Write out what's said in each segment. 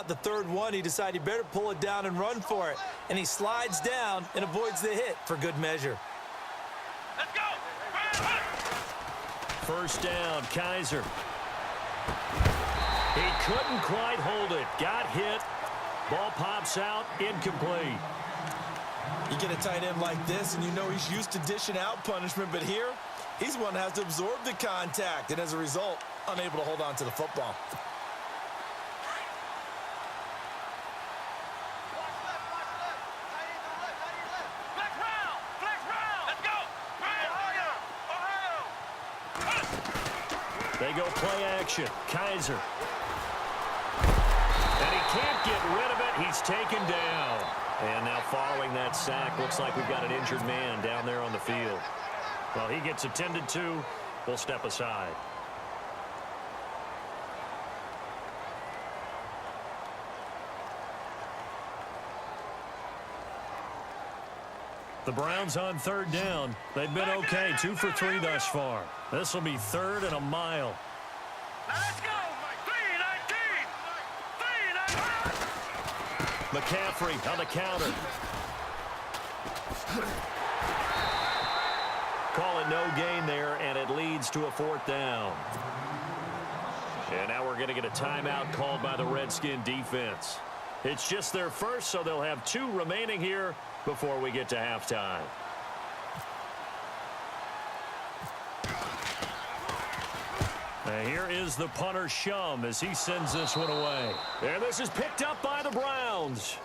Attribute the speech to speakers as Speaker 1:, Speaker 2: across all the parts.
Speaker 1: about the third one, he decided he better pull it down and run for it. And he slides down and avoids the hit for good measure.
Speaker 2: Let's go!
Speaker 3: First down, Kaiser. He couldn't quite hold it. Got hit. Ball pops out, incomplete.
Speaker 1: You get a tight end like this, and you know he's used to dishing out punishment, but here, he's the one that has to absorb the contact, and as a result, unable to hold on to the football.
Speaker 3: They go play action. Kaiser. And he can't get rid of it. He's taken down. And now following that sack, looks like we've got an injured man down there on the field. Well, he gets attended to. We'll step aside. The Browns on third down. They've been okay, 2 for 3 thus far. This will be third and a mile.
Speaker 2: Let's go! 3-19!
Speaker 3: McCaffrey on the counter. Call it no gain there, and it leads to a fourth down. And now we're going to get a timeout called by the Redskin defense. It's just their first, so they'll have 2 remaining here before we get to halftime. And here is the punter, Shum, as he sends this one away. And this is picked up by the Browns.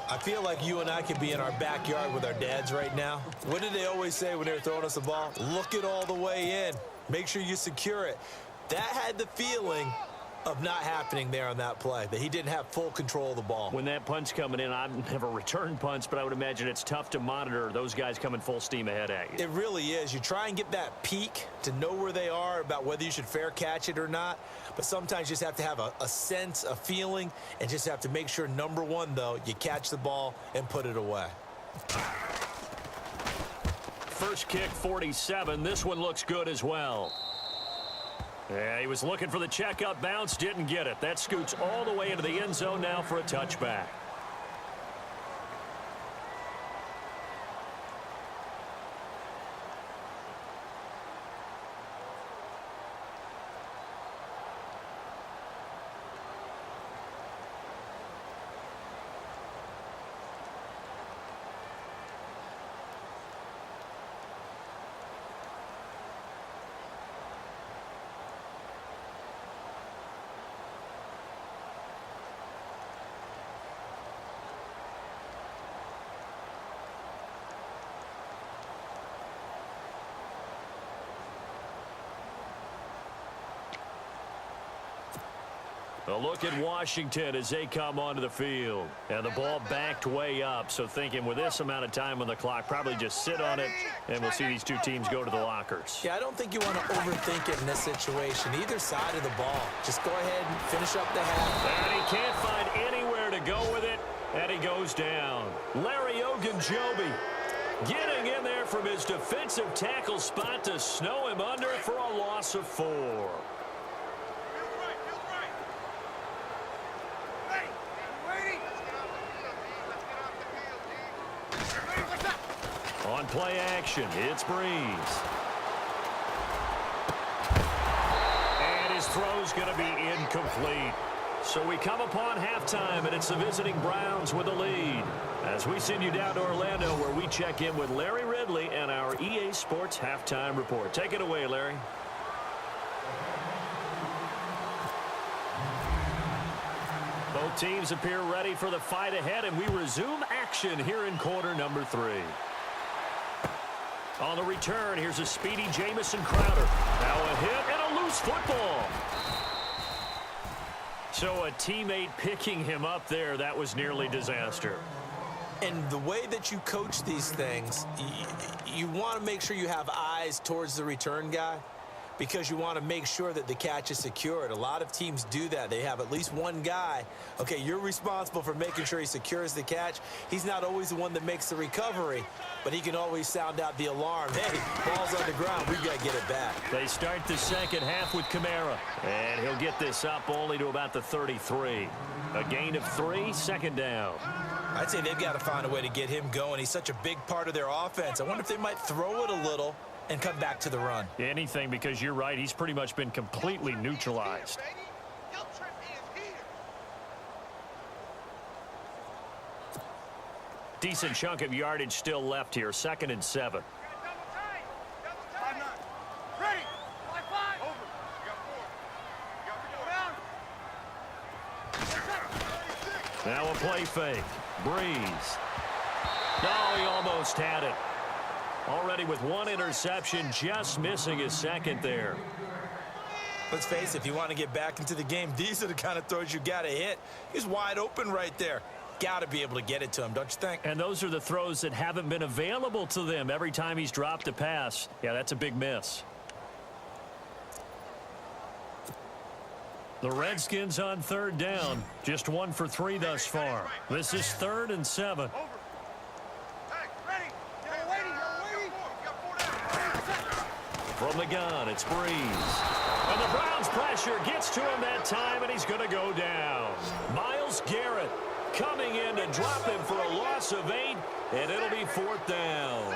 Speaker 1: I feel like you and I could be in our backyard with our dads right now. What did they always say when they were throwing us the ball? Look it all the way in. Make sure you secure it. That had the feeling of not happening there on that play, that he didn't have full control of the ball.
Speaker 3: When that punch coming in, I've never returned punts, but I would imagine it's tough to monitor those guys coming full steam ahead at you.
Speaker 1: It really is. You try and get that peek to know where they are, about whether you should fair catch it or not, but sometimes you just have to have a sense, a feeling, and just have to make sure, number one, though, you catch the ball and put it away.
Speaker 3: First kick, 47. This one looks good as well. Yeah, he was looking for the checkup bounce, didn't get it. That scoots all the way into the end zone now for a touchback. A look at Washington as they come onto the field. And the ball backed way up, so thinking with this amount of time on the clock, probably just sit on it, and we'll see these two teams go to the lockers.
Speaker 1: Yeah, I don't think you want to overthink it in this situation. Either side of the ball. Just go ahead and finish up the half.
Speaker 3: And he can't find anywhere to go with it, and he goes down. Larry Ogunjobi getting in there from his defensive tackle spot to snow him under for a loss of 4. On play action, it's Breeze. And his throw's going to be incomplete. So we come upon halftime, and it's the visiting Browns with the lead. As we send you down to Orlando, where we check in with Larry Ridley and our EA Sports Halftime Report. Take it away, Larry. Both teams appear ready for the fight ahead, and we resume action here in quarter number 3. On the return, here's a speedy Jamison Crowder. Now a hit and a loose football. So a teammate picking him up there, that was nearly disaster.
Speaker 1: And the way that you coach these things, you want to make sure you have eyes towards the return guy. because you want to make sure that the catch is secured. A lot of teams do that. They have at least one guy. Okay, you're responsible for making sure he secures the catch. He's not always the one that makes the recovery, but he can always sound out the alarm. Hey, ball's on the ground. We've got to get it back.
Speaker 3: They start the second half with Kamara, and he'll get this up only to about the 33. A gain of 3, second down.
Speaker 1: I'd say they've got to find a way to get him going. He's such a big part of their offense. I wonder if they might throw it a little and come back to the run.
Speaker 3: Anything, because you're right. He's pretty much been completely neutralized. Decent chunk of yardage still left here. 2nd and 7. Now a play fake. Breeze. No, he almost had it. Already with 1 interception, just missing his 2nd there.
Speaker 1: Let's face it, if you want to get back into the game, these are the kind of throws you got to hit. He's wide open right there. Got to be able to get it to him, don't you think?
Speaker 3: And those are the throws that haven't been available to them every time he's dropped a pass. Yeah, that's a big miss. The Redskins on 3rd down. Just 1 for 3 thus far. This is 3rd and 7. From the gun, it's Breeze. And the Browns' pressure gets to him that time, and he's going to go down. Myles Garrett coming in to drop him for a loss of 8, and it'll be 4th down.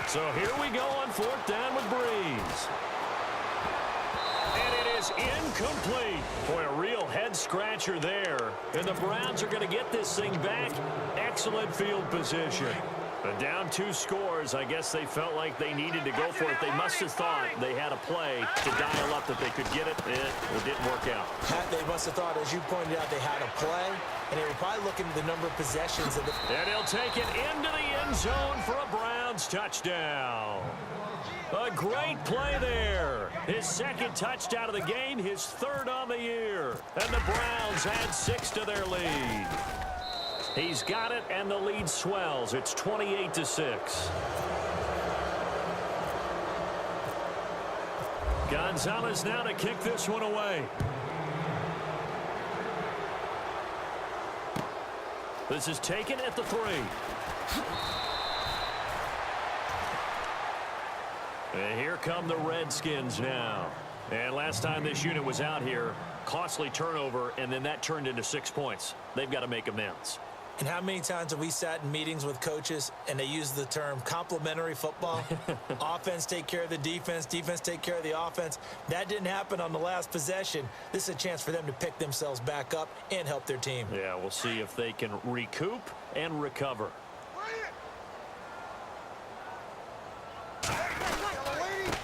Speaker 3: So here we go on 4th down with Breeze. And it is incomplete. Boy, a real head-scratcher there. And the Browns are going to get this thing back. Excellent field position. But down 2 scores, I guess they felt like they needed to go for it. They must have thought they had a play to dial up that they could get it. It didn't work out.
Speaker 1: They must have thought, as you pointed out, they had a play, and they were probably looking at the number of possessions.
Speaker 3: And he'll take it into the end zone for a Browns touchdown. A great play there. His 2nd touchdown of the game, his 3rd on the year. And the Browns add 6 to their lead. He's got it, and the lead swells. It's 28-6. Gonzalez now to kick this one away. This is taken at the 3. And here come the Redskins now. And last time this unit was out here, costly turnover, and then that turned into 6 points. They've got to make amends.
Speaker 1: And how many times have we sat in meetings with coaches and they use the term complementary football? Offense take care of the defense, defense take care of the offense. That didn't happen on the last possession. This is a chance for them to pick themselves back up and help their team.
Speaker 3: Yeah, we'll see if they can recoup and recover.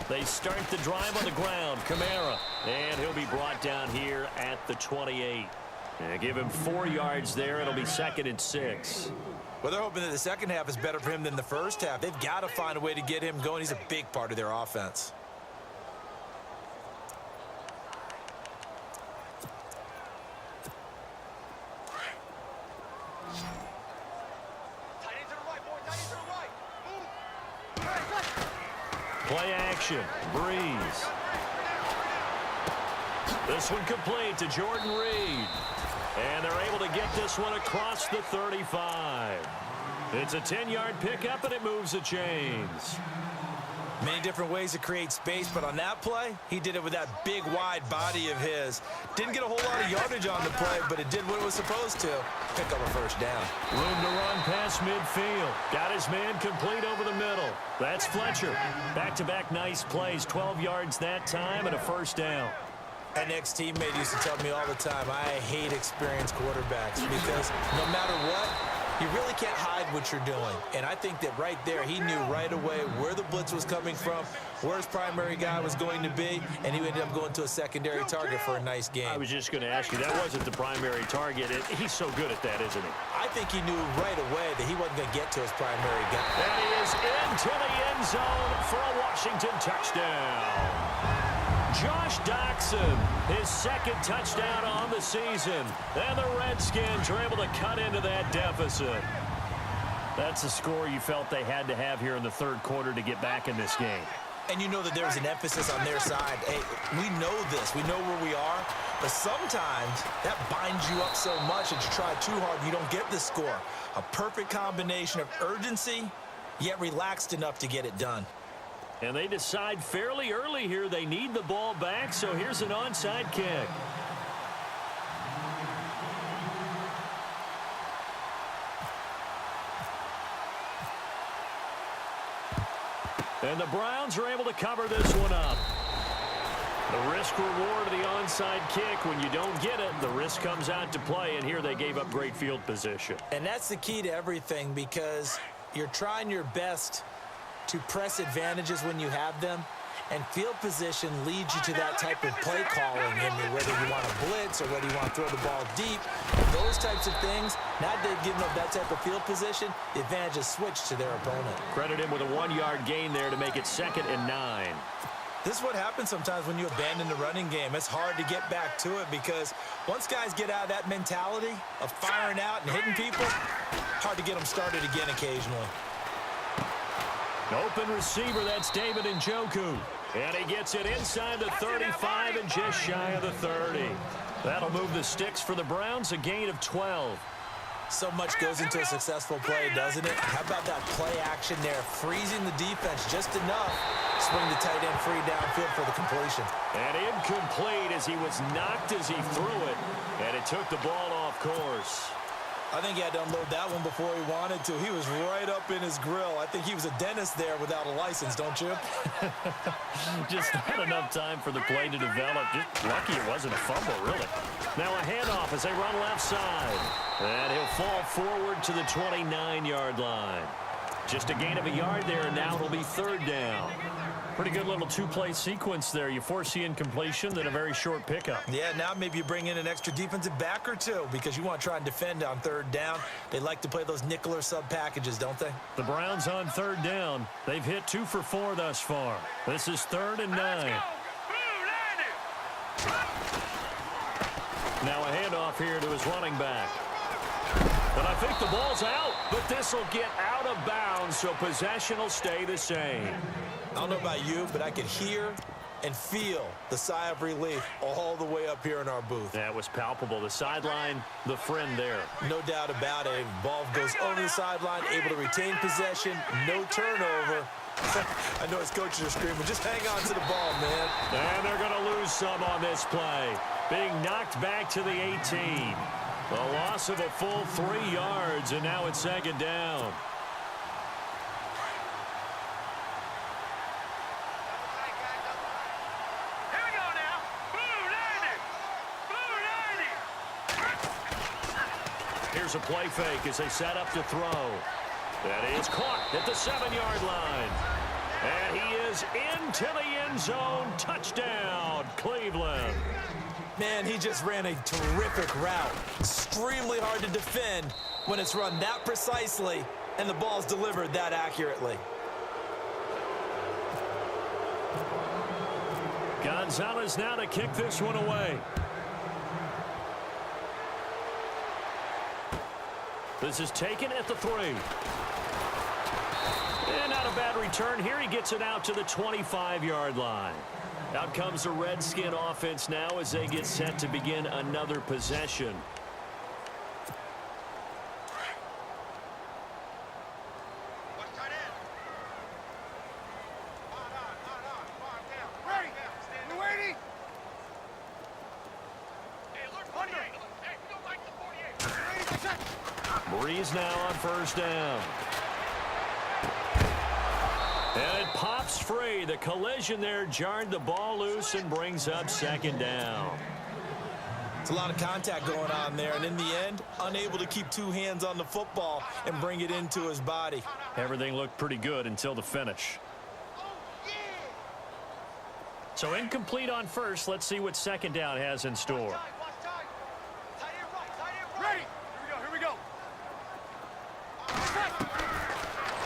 Speaker 3: They start the drive on the ground. Kamara. And he'll be brought down here at the 28. And give him 4 yards there. It'll be 2nd and 6.
Speaker 1: Well, they're hoping that the second half is better for him than the first half. They've got to find a way to get him going. He's a big part of their offense.
Speaker 3: Play action. Breeze. This one complete to Jordan Reed. And they're able to get this one across the 35. It's a 10-yard pickup, and it moves the chains.
Speaker 1: Many different ways to create space, but on that play, he did it with that big, wide body of his. Didn't get a whole lot of yardage on the play, but it did what it was supposed to. Pick up a 1st down.
Speaker 3: Room to run past midfield. Got his man complete over the middle. That's Fletcher. Back-to-back nice plays. 12 yards that time and a 1st down.
Speaker 1: An ex-teammate used to tell me all the time, I hate experienced quarterbacks because no matter what, you really can't hide what you're doing. And I think that right there, he knew right away where the blitz was coming from, where his primary guy was going to be, and he ended up going to a secondary target for a nice game.
Speaker 3: I was just going to ask you, that wasn't the primary target. He's so good at that, isn't he?
Speaker 1: I think he knew right away that he wasn't going to get to his primary guy.
Speaker 3: And he is into the end zone for a Washington touchdown. Josh Doxson, his 2nd touchdown on the season. And the Redskins are able to cut into that deficit. That's the score you felt they had to have here in the third quarter to get back in this game.
Speaker 1: And you know that there's an emphasis on their side. Hey, we know this. We know where we are. But sometimes that binds you up so much that you try too hard and you don't get the score. A perfect combination of urgency, yet relaxed enough to get it done.
Speaker 3: And they decide fairly early here they need the ball back, so here's an onside kick. And the Browns are able to cover this one up. The risk-reward of the onside kick, when you don't get it, the risk comes out to play, and here they gave up great field position.
Speaker 1: And that's the key to everything, because you're trying your best to press advantages when you have them, and field position leads you to that type of play calling, and whether you want to blitz or whether you want to throw the ball deep, those types of things. Now they've given up that type of field position, the advantage is switched to their opponent.
Speaker 3: Credit him with a 1-yard gain there to make it 2nd and 9.
Speaker 1: This is what happens sometimes when you abandon the running game. It's hard to get back to it because once guys get out of that mentality of firing out and hitting people, hard to get them started again occasionally.
Speaker 3: Open receiver, that's David Njoku. And he gets it inside the 35 and just shy of the 30. That'll move the sticks for the Browns, a gain of 12.
Speaker 1: So much goes into a successful play, doesn't it? How about that play action there, freezing the defense just enough, swing the tight end free downfield for the completion.
Speaker 3: And incomplete as he was knocked as he threw it, and it took the ball off course.
Speaker 1: I think he had to unload that one before he wanted to. He was right up in his grill. I think he was a dentist there without a license, don't you?
Speaker 3: Just not enough time for the play to develop. Just lucky it wasn't a fumble, really. Now a handoff as they run left side. And he'll fall forward to the 29-yard line. Just a gain of a yard there, and now it'll be 3rd down. Pretty good little two-play sequence there. You force the incompletion, then a very short pickup.
Speaker 1: Yeah, now maybe you bring in an extra defensive back or two because you want to try and defend on 3rd down. They like to play those nickel or sub packages, don't they?
Speaker 3: The Browns on 3rd down. They've hit 2 for 4 thus far. This is 3rd and 9. Now a handoff here to his running back. But I think the ball's out, but this will get out of bounds, so possession will stay the same.
Speaker 1: I don't know about you, but I could hear and feel the sigh of relief all the way up here in our booth.
Speaker 3: That was palpable. The sideline, the friend there.
Speaker 1: No doubt about it. Ball goes over the sideline, able to retain possession, no turnover. I know his coaches are screaming, just hang on to the ball, man.
Speaker 3: And they're going to lose some on this play. Being knocked back to the 18. The loss of a full 3 yards, and now it's 2nd down. Here's a play fake as they set up to throw. That is caught at the 7-yard line. And he is into the end zone. Touchdown, Cleveland.
Speaker 1: Man, he just ran a terrific route. Extremely hard to defend when it's run that precisely and the ball's delivered that accurately.
Speaker 3: Gonzalez now to kick this one away. This is taken at the 3. And not a bad return here. He gets it out to the 25-yard line. Out comes the Redskin offense now as they get set to begin another possession. Breeze now on 1st down. And it pops free. The collision there jarred the ball loose and brings up 2nd down.
Speaker 1: It's a lot of contact going on there, and in the end, unable to keep 2 hands on the football and bring it into his body.
Speaker 3: Everything looked pretty good until the finish. So incomplete on 1st. Let's see what 2nd down has in store.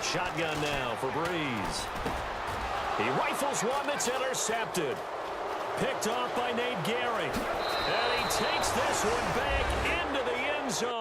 Speaker 3: Shotgun now for Breeze. He rifles one that's intercepted. Picked off by Nate Gehring. And he takes this one back into the end zone.